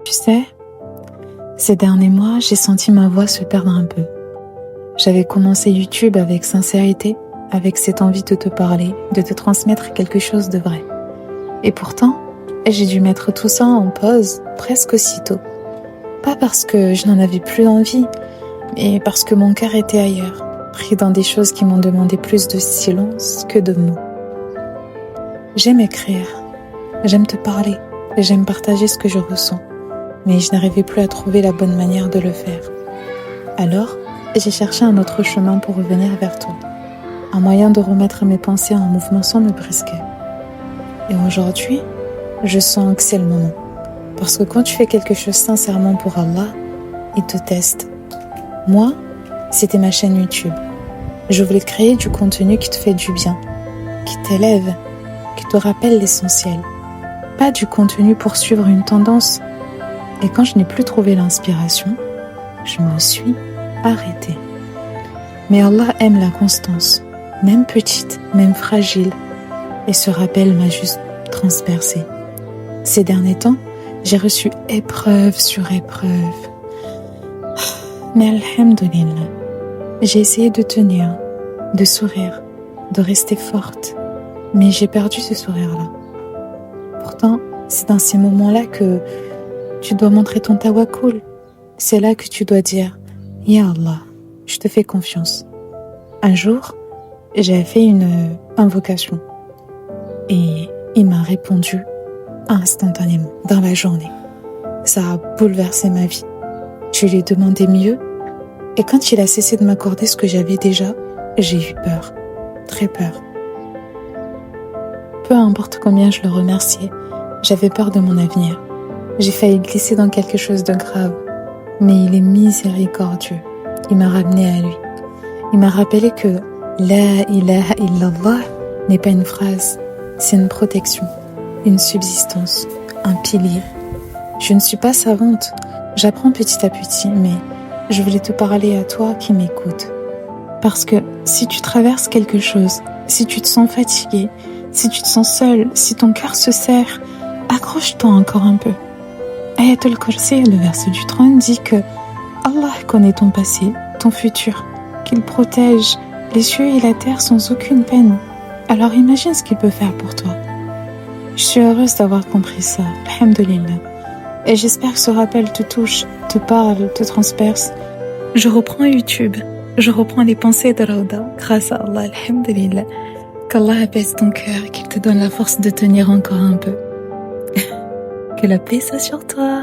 Tu sais, ces derniers mois, j'ai senti ma voix se perdre un peu. J'avais commencé YouTube avec sincérité, avec cette envie de te parler, de te transmettre quelque chose de vrai. Et pourtant, j'ai dû mettre tout ça en pause presque aussitôt. Pas parce que je n'en avais plus envie, mais parce que mon cœur était ailleurs, pris dans des choses qui m'ont demandé plus de silence que de mots. J'aime écrire, j'aime te parler, j'aime partager ce que je ressens, mais je n'arrivais plus à trouver la bonne manière de le faire. Alors, j'ai cherché un autre chemin pour revenir vers toi, un moyen de remettre mes pensées en mouvement sans me brusquer. Et aujourd'hui, je sens que c'est le moment. Parce que quand tu fais quelque chose sincèrement pour Allah, il te teste. Moi, c'était ma chaîne YouTube. Je voulais créer du contenu qui te fait du bien, qui t'élève, qui te rappelle l'essentiel. Pas du contenu pour suivre une tendance. Et quand je n'ai plus trouvé l'inspiration, je me suis arrêtée. Mais Allah aime la constance, même petite, même fragile. Et ce rappel m'a juste transpercée. Ces derniers temps, j'ai reçu épreuve sur épreuve. Mais alhamdoulilah, j'ai essayé de tenir, de sourire, de rester forte. Mais j'ai perdu ce sourire-là. Pourtant, c'est dans ces moments-là que tu dois montrer ton tawakkul. C'est là que tu dois dire « Ya Allah, je te fais confiance ». Un jour, j'ai fait une invocation. Et il m'a répondu instantanément, dans la journée. Ça a bouleversé ma vie. Je lui ai demandé mieux. Et quand il a cessé de m'accorder ce que j'avais déjà, j'ai eu peur. Très peur. Peu importe combien je le remerciais, j'avais peur de mon avenir. J'ai failli glisser dans quelque chose de grave. Mais il est miséricordieux. Il m'a ramené à lui. Il m'a rappelé que La ilaha illallah n'est pas une phrase. C'est une protection, une subsistance, un pilier. Je ne suis pas savante. J'apprends petit à petit, mais je voulais te parler à toi qui m'écoutes. Parce que si tu traverses quelque chose, si tu te sens fatigué, si tu te sens seul, si ton cœur se serre, accroche-toi encore un peu. Ayatul Kursi, le verset du trône, dit que Allah connaît ton passé, ton futur, qu'il protège les cieux et la terre sans aucune peine. Alors imagine ce qu'il peut faire pour toi. Je suis heureuse d'avoir compris ça, alhamdoulilah. Et j'espère que ce rappel te touche, te parle, te transperce. Je reprends YouTube, je reprends les pensées de Rauda, grâce à Allah, alhamdoulilah. Qu'Allah apaise ton cœur, qu'il te donne la force de tenir encore un peu. Que la paix soit sur toi.